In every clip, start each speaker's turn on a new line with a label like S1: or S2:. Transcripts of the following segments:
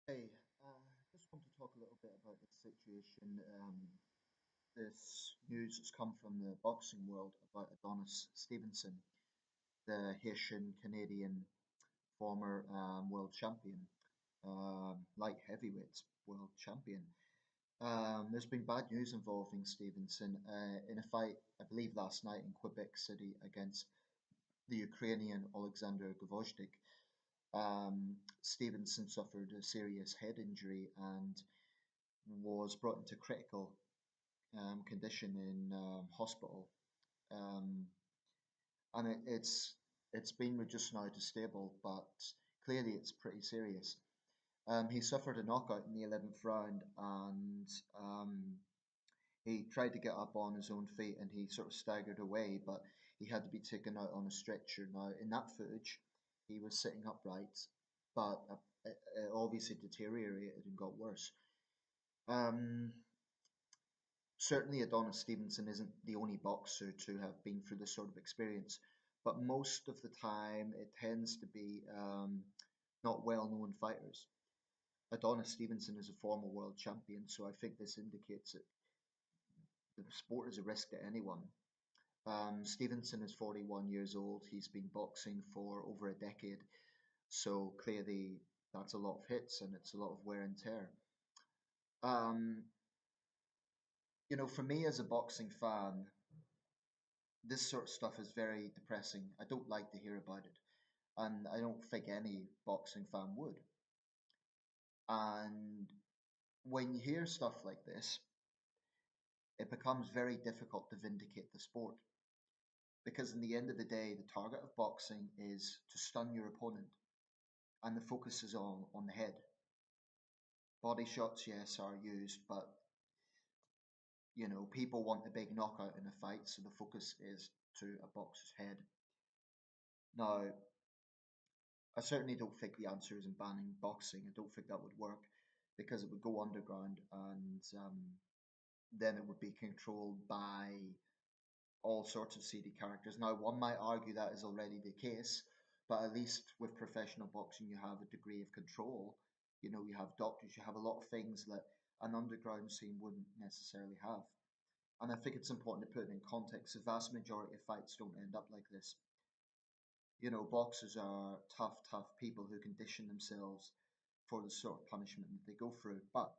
S1: Hey, just want to talk a little bit about this situation. This news has come from the boxing world about Adonis Stevenson, the Haitian Canadian former world champion, light heavyweight world champion. There's been bad news involving Stevenson in a fight, I believe, last night in Quebec City against the Ukrainian Alexander Gvozdyk. Stevenson suffered a serious head injury and was brought into critical condition in hospital, um, and it's been reduced now to stable, but clearly it's pretty serious. He suffered a knockout in the 11th round, and he tried to get up on his own feet, and he sort of staggered away, but he had to be taken out on a stretcher. Now, in that footage, he was sitting upright, but it obviously deteriorated and got worse. Um, Certainly Adonis Stevenson isn't the only boxer to have been through this sort of experience, but most of the time it tends to be not well-known fighters. Adonis Stevenson is a former world champion, so I think this indicates that the sport is a risk to anyone. Stevenson is 41 years old. He's been boxing for over a decade, so clearly that's a lot of hits and it's a lot of wear and tear. Um, for me as a boxing fan, this sort of stuff is very depressing. I don't like to hear about it, and I don't think any boxing fan would. And when you hear stuff like this, it becomes very difficult to vindicate the sport because, in the end of the day, the target of boxing is to stun your opponent, and the focus is on the head. Body shots, yes, are used, but people want a big knockout in a fight, so the focus is to a boxer's head. Now, I certainly don't think the answer is in banning boxing. I don't think that would work because it would go underground and then it would be controlled by all sorts of seedy characters. Now, one might argue that is already the case, but at least with professional boxing, you have a degree of control. You have doctors, you have a lot of things that an underground scene wouldn't necessarily have. And I think it's important to put it in context. The vast majority of fights don't end up like this. Boxers are tough, tough people who condition themselves for the sort of punishment that they go through, but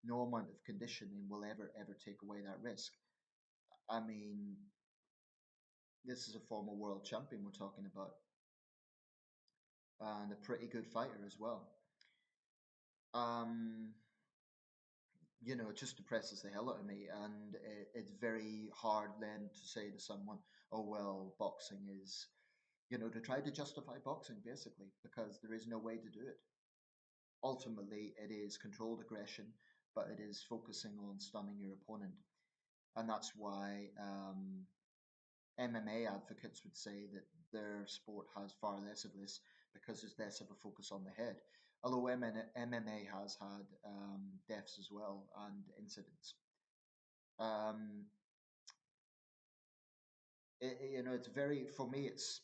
S1: no amount of conditioning will ever take away that risk. I mean, this is a former world champion we're talking about, and a pretty good fighter as well. Um, it just depresses the hell out of me, and it's very hard then to say to someone, "Oh well, boxing is," to try to justify boxing basically, because there is no way to do it. Ultimately, it is controlled aggression, but it is focusing on stunning your opponent. And that's why MMA advocates would say that their sport has far less of this because there's less of a focus on the head. Although MMA has had deaths as well and incidents. Um, it's very, for me, it's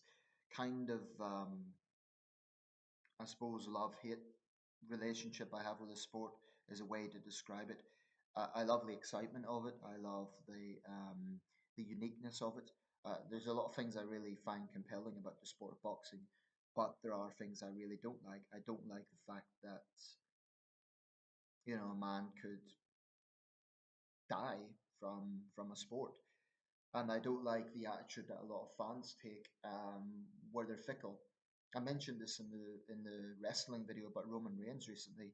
S1: kind of, I suppose, love hate relationship I have with the sport is a way to describe it. I love the excitement of it. I love the uniqueness of it. There's a lot of things I really find compelling about the sport of boxing, but there are things I really don't like. I don't like the fact that a man could die from a sport, and I don't like the attitude that a lot of fans take, where they're fickle. I mentioned this in the wrestling video about Roman Reigns recently.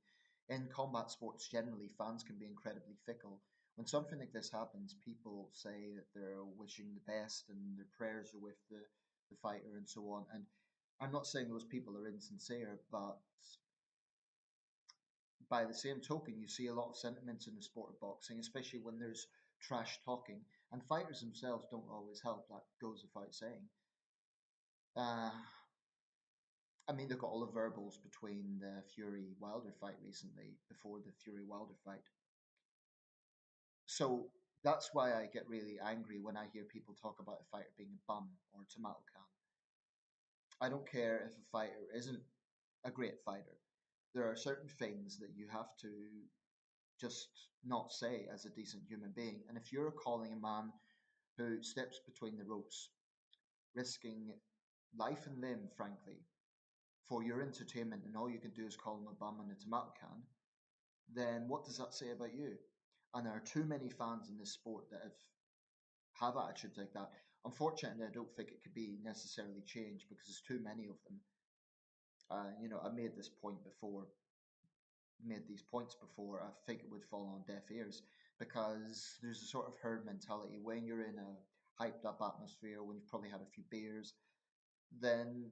S1: In combat sports, generally, fans can be incredibly fickle. When something like this happens, people say that they're wishing the best and their prayers are with the fighter and so on. And I'm not saying those people are insincere, but by the same token, you see a lot of sentiments in the sport of boxing, especially when there's trash talking, and fighters themselves don't always help. That goes without saying. Uh, I mean, look at all the verbals between the Fury Wilder fight recently, before the Fury Wilder fight. So that's why I get really angry when I hear people talk about a fighter being a bum or a tomato can. I don't care if a fighter isn't a great fighter. there are certain things that you have to just not say as a decent human being. And if you're calling a man who steps between the ropes, risking life and limb, frankly, for your entertainment, and all you can do is call him a bum and a tomato can, then what does that say about you? And there are too many fans in this sport that have attitudes like that. Unfortunately, I don't think it could be necessarily changed because there's too many of them. I made this point before, made these points before. I think it would fall on deaf ears because there's a sort of herd mentality when you're in a hyped up atmosphere, when you've probably had a few beers, then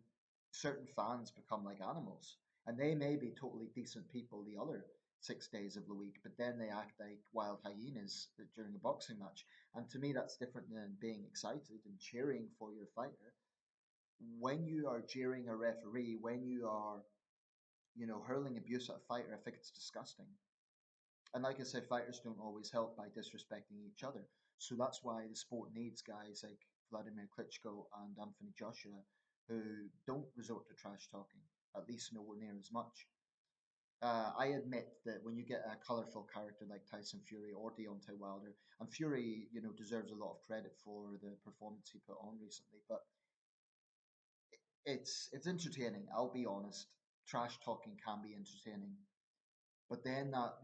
S1: certain fans become like animals. And they may be totally decent people the other 6 days of the week, but then they act like wild hyenas during a boxing match. And to me, that's different than being excited and cheering for your fighter. When you are jeering a referee, when you are, hurling abuse at a fighter, I think it's disgusting. And like I said, fighters don't always help by disrespecting each other. So that's why the sport needs guys like Vladimir Klitschko and Anthony Joshua who don't resort to trash talking, at least nowhere near as much. I admit that when you get a colourful character like Tyson Fury or Deontay Wilder, and Fury, deserves a lot of credit for the performance he put on recently, but it's entertaining. I'll be honest. Trash talking can be entertaining, but then that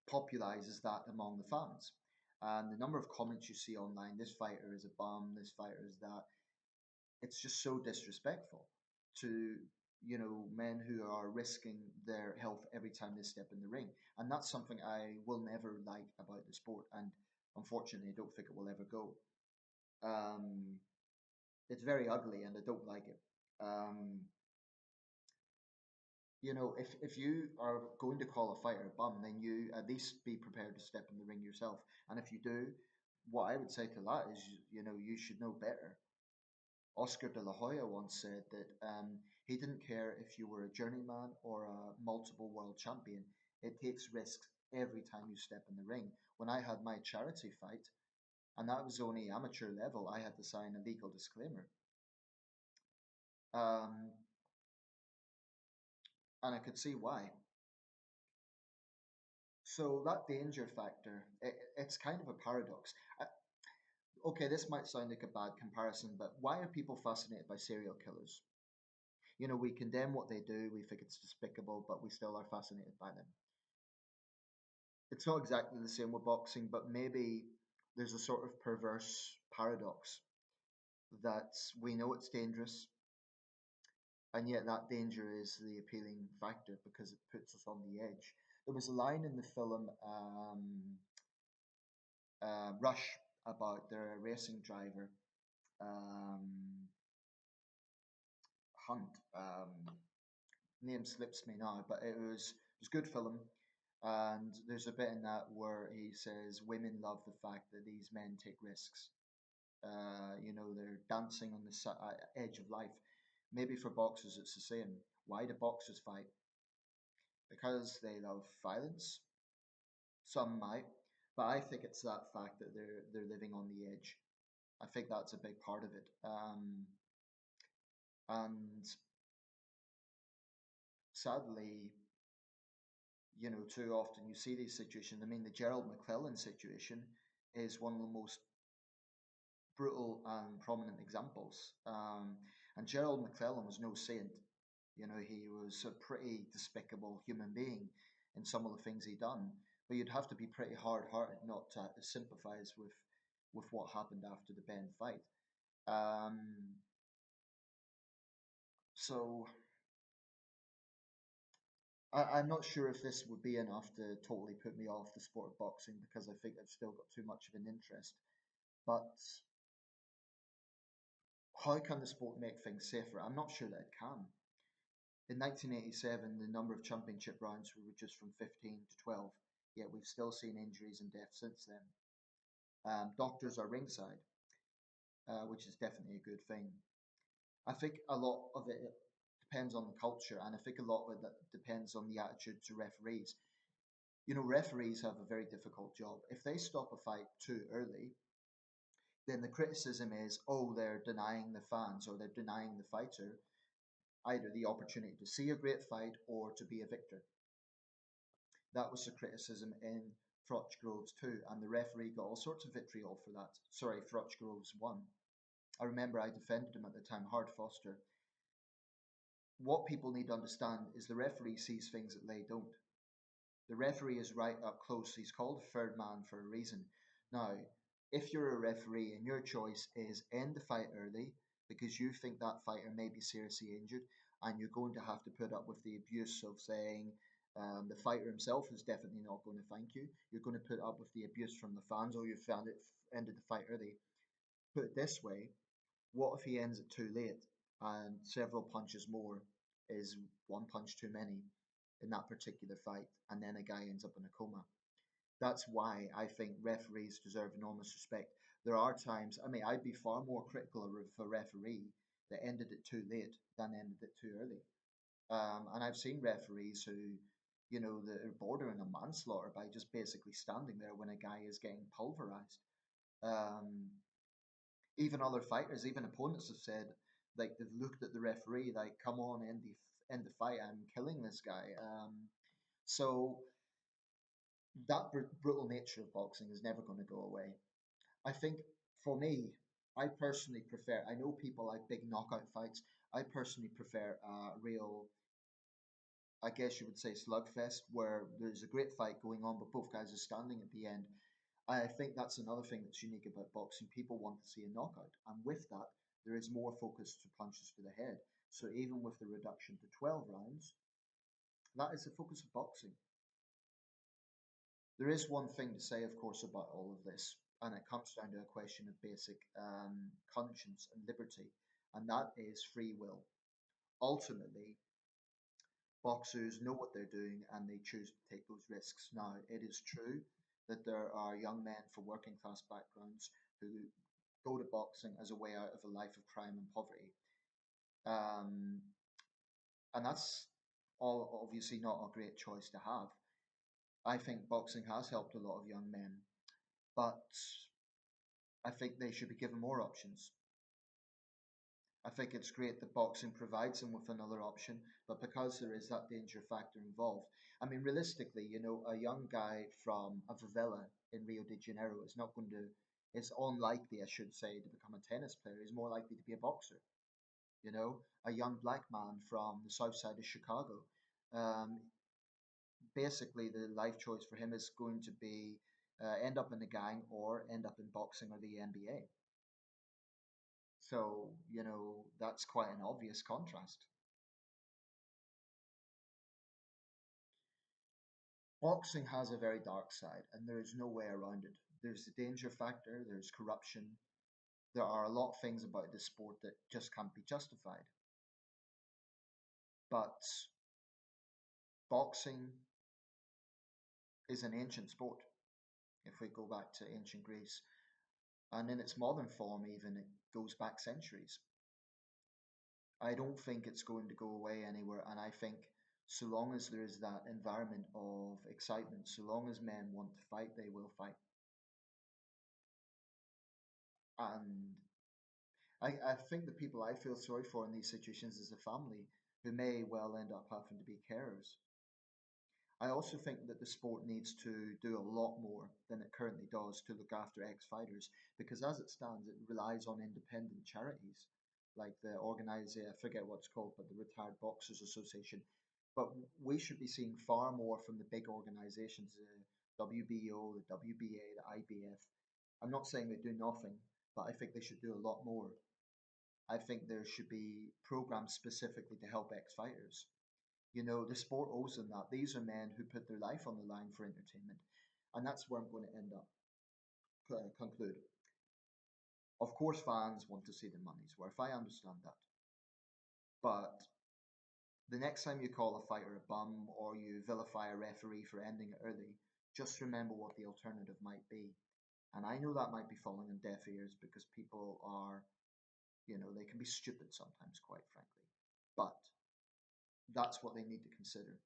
S1: popularizes that among the fans. And the number of comments you see online, this fighter is a bum, this fighter is that, it's just so disrespectful to, men who are risking their health every time they step in the ring. And that's something I will never like about the sport. And unfortunately, I don't think it will ever go. Um, it's very ugly and I don't like it. Um, if you are going to call a fighter a bum, then you at least be prepared to step in the ring yourself. And if you do, what I would say to that is, you should know better. Oscar de la Hoya once said that he didn't care if you were a journeyman or a multiple world champion. It takes risks every time you step in the ring. When I had my charity fight, and that was only amateur level, I had to sign a legal disclaimer. Um, and I could see why. So that danger factor, it's kind of a paradox. Okay, this might sound like a bad comparison, but why are people fascinated by serial killers? We condemn what they do, we think it's despicable, but we still are fascinated by them. It's not exactly the same with boxing, but maybe there's a sort of perverse paradox that we know it's dangerous, and yet that danger is the appealing factor because it puts us on the edge. There was a line in the film Rush about the racing driver um, Hunt. Name slips me now, but it was a good film. And there's a bit in that where he says women love the fact that these men take risks. They're dancing on the edge of life. Maybe for boxers it's the same. Why do boxers fight? Because they love violence. Some might, but I think it's that fact that they're living on the edge. I think that's a big part of it. And sadly, too often you see these situations. I mean, the Gerald McClellan situation is one of the most brutal and prominent examples. And Gerald McClellan was no saint. He was a pretty despicable human being in some of the things he done. But you'd have to be pretty hard-hearted not to sympathise with what happened after the Ben fight. Um, so I'm not sure if this would be enough to totally put me off the sport of boxing because I think I've still got too much of an interest. But how can the sport make things safer? I'm not sure that it can. In 1987, the number of championship rounds were reduced from 15 to 12, yet we've still seen injuries and deaths since then. Doctors are ringside, which is definitely a good thing. I think a lot of it depends on the culture, and I think a lot of it depends on the attitude to referees. Referees have a very difficult job. If they stop a fight too early, then the criticism is, oh, they're denying the fans or they're denying the fighter either the opportunity to see a great fight or to be a victor. That was the criticism in Froch Groves too, and the referee got all sorts of vitriol for that. Sorry, Froch Groves won. I remember I defended him at the time, Hard Foster. What people need to understand is the referee sees things that they don't. The referee is right up close. He's called a third man for a reason. Now, if you're a referee and your choice is end the fight early because you think that fighter may be seriously injured and you're going to have to put up with the abuse of saying the fighter himself is definitely not going to thank you, you're going to put up with the abuse from the fans, or you found it ended the fight early. Put it this way, what if he ends it too late and several punches more is one punch too many in that particular fight, and then a guy ends up in a coma? That's why I think referees deserve enormous respect. There are times, I mean, I'd be far more critical of a referee that ended it too late than ended it too early. And I've seen referees who, that are bordering on manslaughter by just basically standing there when a guy is getting pulverized. Um, Even other fighters, even opponents have said, like they've looked at the referee, like, come on, end the fight. I'm killing this guy. So that brutal nature of boxing is never going to go away. I think for me, I personally prefer. I know people like big knockout fights. I personally prefer a real, I guess you would say, slugfest where there's a great fight going on, but both guys are standing at the end. I think that's another thing that's unique about boxing. People want to see a knockout, and with that, there is more focus to punches to the head. So even with the reduction to 12 rounds, that is the focus of boxing. There is one thing to say, of course, about all of this, and it comes down to a question of basic conscience and liberty, and that is free will. Ultimately, boxers know what they're doing and they choose to take those risks. Now, it is true that there are young men from working class backgrounds who go to boxing as a way out of a life of crime and poverty. Um, and that's all obviously not a great choice to have. I think boxing has helped a lot of young men, but I think they should be given more options. I think it's great that boxing provides them with another option, but because there is that danger factor involved, I mean, realistically, a young guy from a favela in Rio de Janeiro is not going to, is unlikely, I should say, to become a tennis player. He's more likely to be a boxer. A young black man from the south side of Chicago. Um, Basically, the life choice for him is going to be end up in a gang or end up in boxing or the NBA. So, that's quite an obvious contrast. Boxing has a very dark side, and there is no way around it. There's the danger factor, there's corruption, there are a lot of things about this sport that just can't be justified. But boxing is an ancient sport, if we go back to ancient Greece. And in its modern form, even, it goes back centuries. I don't think it's going to go away anywhere, and I think so long as there is that environment of excitement, so long as men want to fight, they will fight. And I think the people I feel sorry for in these situations is the family who may well end up having to be carers. I also think that the sport needs to do a lot more than it currently does to look after ex-fighters, because as it stands, it relies on independent charities like the organization, I forget what it's called, but the Retired Boxers Association. But we should be seeing far more from the big organizations, the WBO, the WBA, the IBF. I'm not saying they do nothing, but I think they should do a lot more. I think there should be programs specifically to help ex-fighters. The sport owes them that. These are men who put their life on the line for entertainment. And that's where I'm going to end up, conclude. Of course, fans want to see their money's worth. I understand that. But the next time you call a fighter a bum or you vilify a referee for ending it early, just remember what the alternative might be. And I know that might be falling on deaf ears because people are, they can be stupid sometimes, quite frankly. But that's what they need to consider.